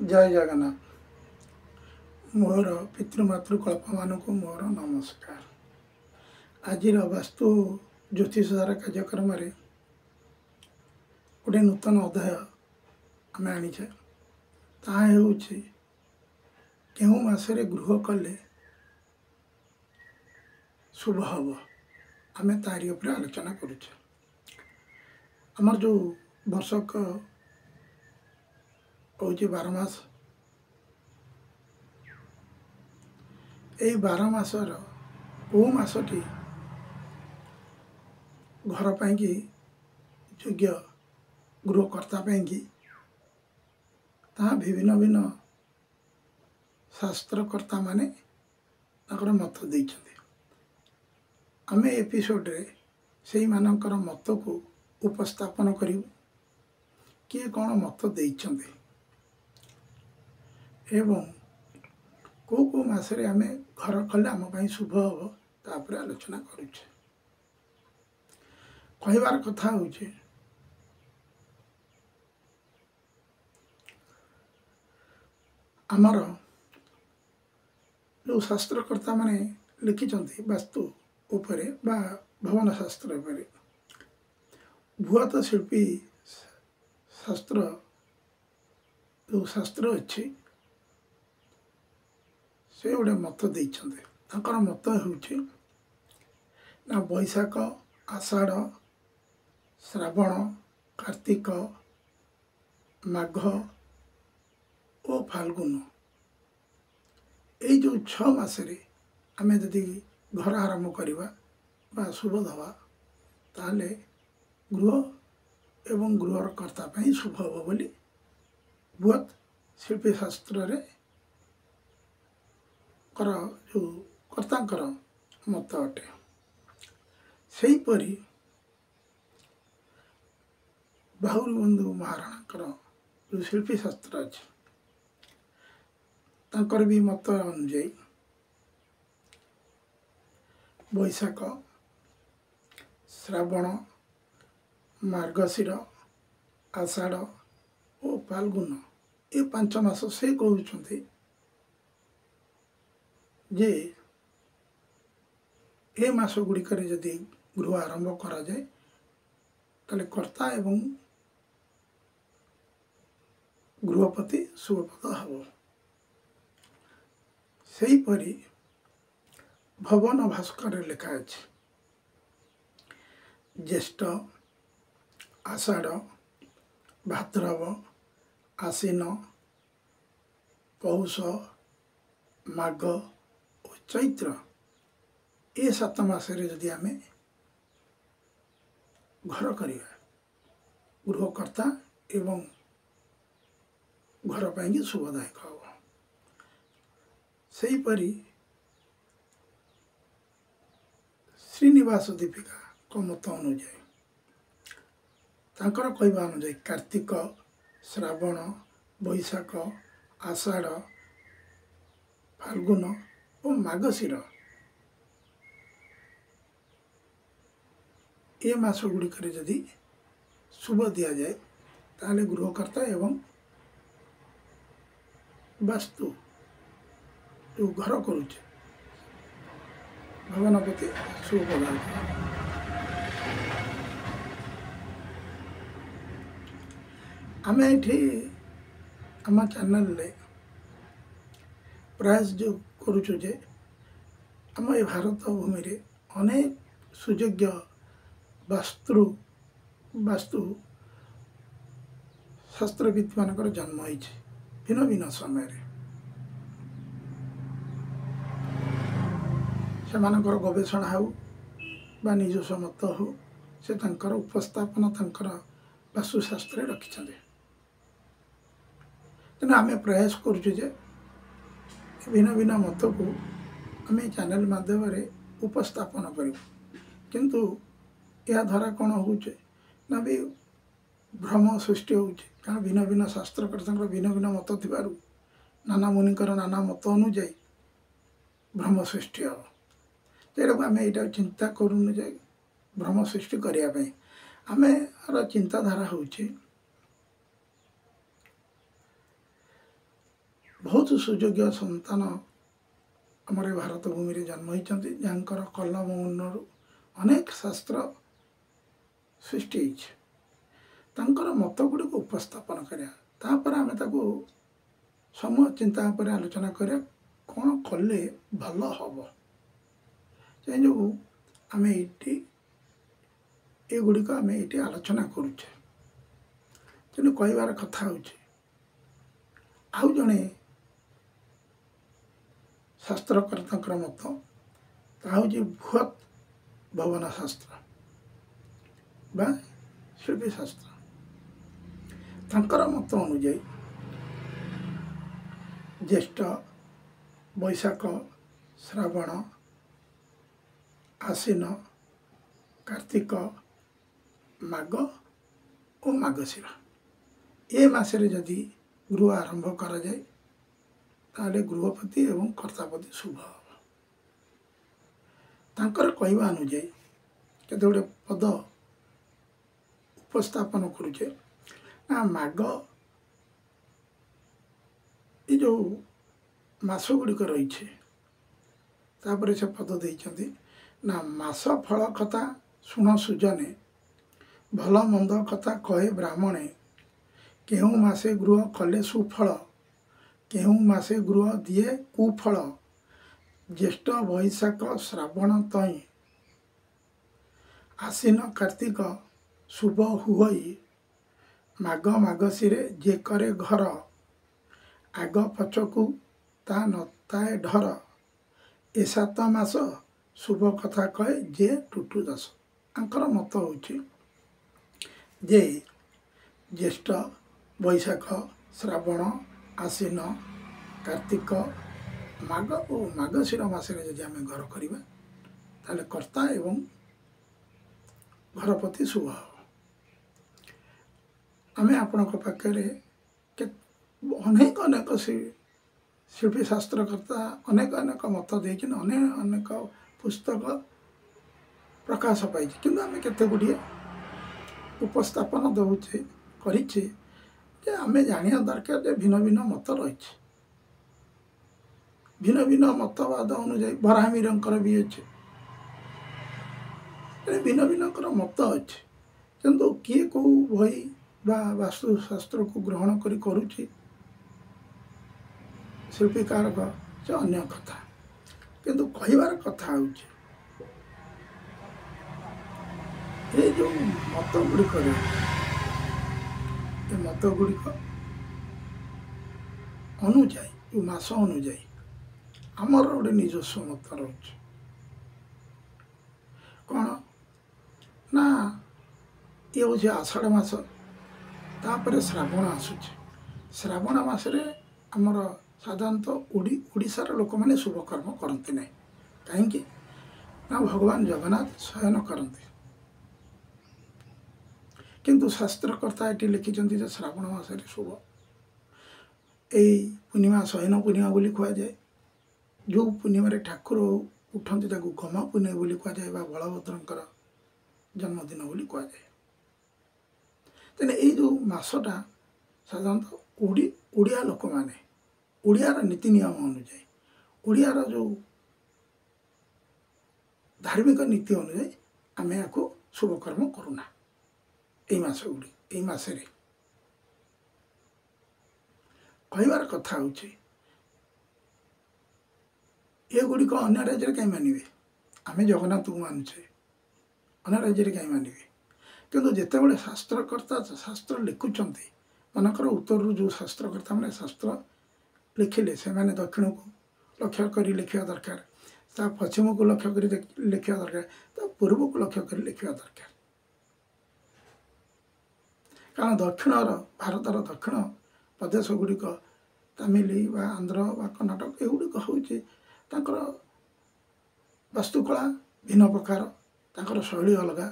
जय जगन्नाथ मोर पितृमातृकल्प मानक मोर नमस्कार। आज वास्तु ज्योतिष धारा कार्यक्रम गोटे नूतन अध्याय आम आनीचे केउ मासरे गृह कले शुभ हम आम तारी उपर आलोचना करुचे। आमर जो वर्षक हूँ 12 मास, यही 12 मासर कौ मासटी घर पाई योग्य गृहकर्ता ता भिन्न भिन्न शास्त्रकर्ता माने मत देइछन्ते। आमे एपिसोड रे सेही मानकर मत को उपस्थापन करिउ किए कौन मत देइछन्ते एवं को मासरे आमे घर कले आम पाई शुभ हम तापर आलोचना करुचे। कहबार कथा होचे आमर जो शास्त्रकर्ता माने लिखिचन्ते वास्तु उपरे बा भवन शास्त्र उपरे भूत शिल्पी शास्त्र जो शास्त्र अच्छी से गोटे मत देइछन्ते। ताकर मत होउचे ना बैशाख आषाढ़ श्रावण कार्तिक माघ और फाल्गुन जो 6 मासरे आमे जदि घर आरंभ करवा बा शुभ दवा ताले गृह एवं गृहर कर्ता पाई शुभ हम बोली बृहत शिल्पी शास्त्र रे जो कर्तांकर मत अटे। सही परी बाहुरी बंधु महाराणा जो शिल्पी शास्त्र अच्छे तांकर भी मत अनुजाई बैशाख श्रावण मार्गशीर आषाढ़ और फाल्गुन ये 5 मास से कहते जे ए मास गुड़िक जदि गृह आरंभ करा जाए ताले कर्ता एवं गृहपति शुभपद हम। सही परी भवन भास्कर लिखा अछि ज्येष्ठ आषाढ़ भाद्रव आश्विन पौष माघ और चैत्र ये 7 मासरे जदि आमे घर करिया गृहकर्ता एवं घर पाई शुभदायक हम। सही परी श्रीनिवास दीपिका को मत अनुजाई तांकर कहवा अनुजाई कार्तिक श्रावण बैशाख आषाढ़ फाल्गुन और मार्गशीर ये मास गुड़िक जदि शुभ दि जाए ताले गृहकर्ता एवं वास्तु जो घर करुचे भवनपति शुभ पदार्थ। आम ये आम चैनल प्रयास जो करुचु जे आम ये भारत भूमि रे अनेक सुयोग्य वास्तु शास्त्रविद मानकर जन्म होइछे भिन्न भिन्न समय रे से मानकर गवेषणा हो बा निजस्व मत हो से तांकर उपस्थापन तांकर वास्तुशास्त्र रखिछन्ते। तेना आमे प्रयास करुचु जे भिन्न भिन्न मत को आम चैनल माध्यम उपस्थापन करूँ किंतु यह द्वारा कौन होचे ना भी भ्रम सृष्टि होचे कारण भिन्न भिन्न शास्त्रकर्ता भिन्न भिन्न मत थिबारु नाना मुनिकर नाना मत अनुजाई भ्रम सृष्टि हम। तेरे आम यहाँ चिंता करूँ जे भ्रम सृष्टि करने आम चिंताधारा होचे ବହୁତ ସୁଯୋଗ୍ୟ ସନ୍ତାନ ଆମର ଏ ଭାରତ ଭୂମିରେ ଜନ୍ମ ହୋଇଛନ୍ତି, ଯାହାଙ୍କର କଲମ ମୁନରୁ ଅନେକ ଶାସ୍ତ୍ର ସୃଷ୍ଟି ହେଇଛି। ତାଙ୍କର ମତ ଗୁଡ଼ିକୁ ଉପସ୍ଥାପନ କରିବା, ତାପରେ ଆମେ ତାକୁ ସମୂହ ଚିନ୍ତା ଉପରେ ଆଲୋଚନା କରିବା କ'ଣ କଲେ ଭଲ ହେବ। ସେ ଯୋଗୁଁ ଆମେ ଏଗୁଡ଼ିକ ଆମେ ଏଇଠି ଆଲୋଚନା କରୁଛେ। ତେଣୁ କହିବାର କଥା ହେଉଛି, ଆଉ ଜଣେ ଶାସ୍ତ୍ରକର୍ତ୍ତାଙ୍କର ମତ, ତାହା ହେଉଛି ବୃହତ୍ ଭବନ ଶାସ୍ତ୍ର ବା ଶିଳ୍ପୀଶାସ୍ତ୍ର। ତାଙ୍କର ମତ ଅନୁଯାୟୀ ଜ୍ୟେଷ୍ଠ, ବୈଶାଖ, ଶ୍ରାବଣ, ଆଶ୍ୱିନ, କାର୍ତ୍ତିକ, ମାଘ ଓ ମାର୍ଗଶିର ଏ ମାସରେ ଯଦି ଗୃହ ଆରମ୍ଭ କରାଯାଏ, ତାହେଲେ ଗୃହପତି ଏବଂ କର୍ତ୍ତାପତି ଶୁଭ ହେବ। ତାଙ୍କର କହିବା ଅନୁଯାୟୀ କେତେ ଗୁଡ଼ିଏ ପଦ ଉପସ୍ଥାପନ କରୁଛେ। ନା ମାଘ ଏ ଯେଉଁ ମାସ ଗୁଡ଼ିକ ରହିଛି, ତାପରେ ସେ ପଦ ଦେଇଛନ୍ତି, ନା ମାସ ଫଳ କଥା ଶୁଣ ସୁଜନେ, ଭଲ ମନ୍ଦ କଥା କହେ ବ୍ରାହ୍ମଣେ, କେଉଁ ମାସେ ଗୃହ କଲେ ସୁଫଳ, କେଉଁ ମାସେ ଗୃହ ଦିଏ କୁଫଳ, ଜ୍ୟେଷ୍ଠ ବୈଶାଖ ଶ୍ରାବଣ ତଇଁ, ଆଶ୍ୱିନ କାର୍ତ୍ତିକ ଶୁଭ ହୁଅଇ, ମାଘ ମାର୍ଗଶିରେ ଯେ କରେ ଘର, ଆଗ ପଛକୁ ତା ନଥାଏ ଢର, ଏ 7 ମାସ ଶୁଭ କଥା କହେ ଯେ ଟୁଟୁ ଦାସ। ତାଙ୍କର ମତ ହେଉଛି ଯେ ଜ୍ୟେଷ୍ଠ, ବୈଶାଖ, ଶ୍ରାବଣ, ଆଶ୍ୱିନ, କାର୍ତ୍ତିକ, ମାଘ ଓ ମାର୍ଗଶିର ମାସରେ ଯଦି ଆମେ ଘର କରିବା, ତାହେଲେ କର୍ତ୍ତା ଏବଂ ଘରପତି ଶୁଭ ହେବ। ଆମେ ଆପଣଙ୍କ ପାଖରେ ଅନେକ ଶିଳ୍ପୀ ଶାସ୍ତ୍ରକର୍ତ୍ତା ଅନେକ ମତ ଦେଇଛନ୍ତି, ଅନେକ ପୁସ୍ତକ ପ୍ରକାଶ ପାଇଛି, କିନ୍ତୁ ଆମେ କେତେ ଗୁଡ଼ିଏ ଉପସ୍ଥାପନ କରିଛେ ଯେ ଆମେ ଜାଣିବା ଦରକାର ଯେ ଭିନ୍ନ ଭିନ୍ନ ମତ ରହିଛି। ଭିନ୍ନ ଭିନ୍ନ ମତବାଦ ଅନୁଯାୟୀ ବରାହମିରଙ୍କର ବି ଅଛି, ଭିନ୍ନ ଭିନ୍ନଙ୍କର ମତ ଅଛି। କିନ୍ତୁ କିଏ କେଉଁ ବହି ବା ବାସ୍ତୁଶାସ୍ତ୍ରକୁ ଗ୍ରହଣ କରୁଛି, ଶିଳ୍ପୀକାରକ ସେ ଅନ୍ୟ କଥା। କିନ୍ତୁ କହିବାର କଥା ହେଉଛି, ଏ ଯେଉଁ ମତ ଗୁଡ଼ିକ ରହିଛି, ଏ ମତ ଗୁଡ଼ିକ ଅନୁଯାୟୀ, ଯେଉଁ ମାସ ଅନୁଯାୟୀ ଆମର ଗୋଟେ ନିଜସ୍ୱ ମତ ରହୁଛି। କ'ଣ ନା ଇଏ ହେଉଛି ଆଷାଢ଼ ମାସ, ତାପରେ ଶ୍ରାବଣ ଆସୁଛି। ଶ୍ରାବଣ ମାସରେ ଆମର ସାଧାରଣତଃ ଓଡ଼ିଶାର ଲୋକମାନେ ଶୁଭକର୍ମ କରନ୍ତି ନାହିଁ। କାହିଁକି ନା ଭଗବାନ ଜଗନ୍ନାଥ ଶୟନ କରନ୍ତି। କିନ୍ତୁ ଶାସ୍ତ୍ରକର୍ତ୍ତା ଏଠି ଲେଖିଛନ୍ତି ଯେ ଶ୍ରାବଣ ମାସରେ ଶୁଭ। ଏଇ ପୂର୍ଣ୍ଣିମା ଶୟନ ପୂର୍ଣ୍ଣିମା ବୋଲି କୁହାଯାଏ। ଯେଉଁ ପୂର୍ଣ୍ଣିମାରେ ଠାକୁର ଉଠନ୍ତି ତାକୁ ଗମା ପୂର୍ଣ୍ଣିମା ବୋଲି କୁହାଯାଏ ବା ବଳଭଦ୍ରଙ୍କର ଜନ୍ମଦିନ ବୋଲି କୁହାଯାଏ। ତେଣୁ ଏଇ ଯେଉଁ ମାସଟା ସାଧାରଣତଃ ଓଡ଼ିଆ ଲୋକମାନେ, ଓଡ଼ିଆର ନୀତି ନିୟମ ଅନୁଯାୟୀ, ଓଡ଼ିଆର ଯେଉଁ ଧାର୍ମିକ ନୀତି ଅନୁଯାୟୀ ଆମେ ଏହାକୁ ଶୁଭକର୍ମ କରୁନା। ଏଇ ମାସରେ କହିବାର କଥା ହେଉଛି, ଏଗୁଡ଼ିକ ଅନ୍ୟ ରାଜ୍ୟରେ କାହିଁ ମାନିବେ? ଆମେ ଜଗନ୍ନାଥଙ୍କୁ ମାନୁଛେ, ଅନ୍ୟ ରାଜ୍ୟରେ କାହିଁ ମାନିବେ? କିନ୍ତୁ ଯେତେବେଳେ ଶାସ୍ତ୍ରକର୍ତ୍ତା ଶାସ୍ତ୍ର ଲେଖୁଛନ୍ତି, ମନେକର ଉତ୍ତରରୁ ଯେଉଁ ଶାସ୍ତ୍ରକର୍ତ୍ତା ମାନେ ଶାସ୍ତ୍ର ଲେଖିଲେ, ସେମାନେ ଦକ୍ଷିଣକୁ ଲକ୍ଷ୍ୟ କରି ଲେଖିବା ଦରକାର, ତା ପଶ୍ଚିମକୁ ଲକ୍ଷ୍ୟ କରି ଲେଖିବା ଦରକାର, ତା ପୂର୍ବକୁ ଲକ୍ଷ୍ୟ କରି ଲେଖିବା ଦରକାର। କାରଣ ଭାରତର ଦକ୍ଷିଣ ପ୍ରଦେଶ ଗୁଡ଼ିକ ତାମିଲ ବା ଆନ୍ଧ୍ର ବା କର୍ଣ୍ଣାଟକ ଏଗୁଡ଼ିକ ହେଉଛି ତାଙ୍କର ବାସ୍ତୁକଳା ଭିନ୍ନ ପ୍ରକାର, ତାଙ୍କର ଶୈଳୀ ଅଲଗା।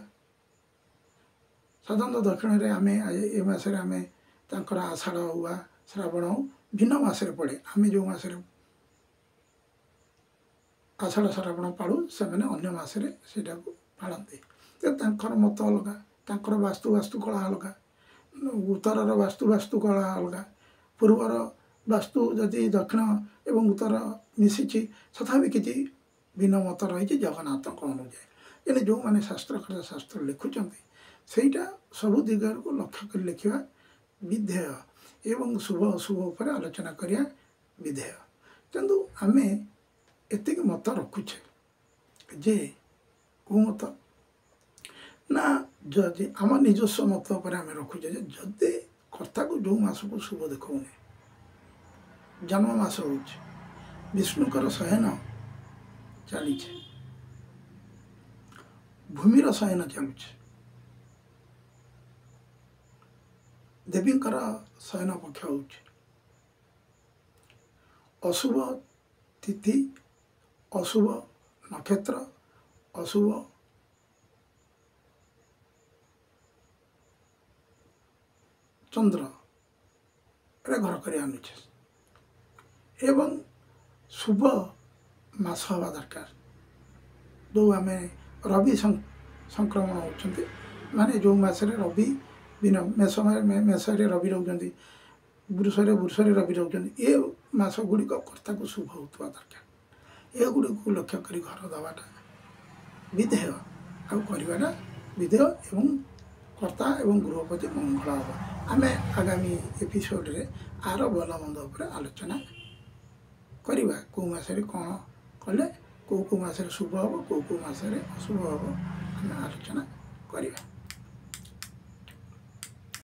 ସାଧାରଣତଃ ଦକ୍ଷିଣରେ ଏ ମାସରେ ଆମେ ତାଙ୍କର ଆଷାଢ଼ ହେଉ ବା ଶ୍ରାବଣ ହେଉ ଭିନ୍ନ ମାସରେ ପଡ଼େ। ଆମେ ଯେଉଁ ମାସରେ ଆଷାଢ଼ ଶ୍ରାବଣ ପାଳୁ, ସେମାନେ ଅନ୍ୟ ମାସରେ ସେଇଟାକୁ ପାଳନ୍ତି। ତାଙ୍କର ମତ ଅଲଗା, ତାଙ୍କର ବାସ୍ତୁକଳା ଅଲଗା, ଉତ୍ତରର ବାସ୍ତୁକଳା ଅଲଗା, ପୂର୍ବର ବାସ୍ତୁ ଯଦି ଦକ୍ଷିଣ ଏବଂ ଉତ୍ତର ମିଶିଛି ତଥାପି କିଛି ଭିନ୍ନ ମତ ରହିଛି ଜଗନ୍ନାଥଙ୍କ ଅନୁଯାୟୀ। କିନ୍ତୁ ଯେଉଁମାନେ ଶାସ୍ତ୍ର ଲେଖୁଛନ୍ତି ସେଇଟା ସବୁ ଦିଗକୁ ଲକ୍ଷ୍ୟ କରି ଲେଖିବା ବିଧେୟ ଏବଂ ଶୁଭ ଅଶୁଭ ଉପରେ ଆଲୋଚନା କରିବା ବିଧେୟ। କିନ୍ତୁ ଆମେ ଏତିକି ମତ ରଖୁଛେ ଯେ କେଉଁ ମତ ନା ଯଦି ଆମ ନିଜସ୍ୱ ମତ ଉପରେ ଆମେ ରଖୁଛେ ଯେ ଯଦି କର୍ତ୍ତାକୁ ଯେଉଁ ମାସକୁ ଶୁଭ ଦେଖାଉନି, ଜନ୍ମ ମାସ ହେଉଛି, ବିଷ୍ଣୁଙ୍କର ଶୟନ ଚାଲିଛି, ଭୂମିର ଶୟନ ଚାଲୁଛି, ଦେବୀଙ୍କର ଶୟନ ପକ୍ଷ ହେଉଛି, ଅଶୁଭ ତିଥି, ଅଶୁଭ ନକ୍ଷତ୍ର, ଅଶୁଭ ଚନ୍ଦ୍ରରେ ଘର କରି ଆଣୁଛେ ଏବଂ ଶୁଭ ମାସ ହେବା ଦରକାର। ଯେଉଁ ଆମେ ରବି ସଂକ୍ରମଣ ହେଉଛନ୍ତି, ମାନେ ଯେଉଁ ମାସରେ ରବି ମେଷରେ ରବି ରହୁଛନ୍ତି, ବୃଷରେ ରବି ରହୁଛନ୍ତି, ଏ ମାସ ଗୁଡ଼ିକ କର୍ତ୍ତାକୁ ଶୁଭ ହେଉଥିବା ଦରକାର। ଏଗୁଡ଼ିକୁ ଲକ୍ଷ୍ୟ କରି ଘର ଦେବାଟା ବିଧେୟ, ଆଉ କରିବାଟା ବିଧେୟ ଏବଂ କର୍ତ୍ତା ଏବଂ ଗୃହପତି ମଙ୍ଗଳ ହେବ। ଆମେ ଆଗାମୀ ଏପିସୋଡ଼ରେ ଆର ଭଲ ମନ୍ଦ ଉପରେ ଆଲୋଚନା କରିବା। କେଉଁ ମାସରେ କ'ଣ କଲେ କେଉଁ ମାସରେ ଶୁଭ ହେବ, କେଉଁ ମାସରେ ଅଶୁଭ ହେବ, ଆମେ ଆଲୋଚନା କରିବା।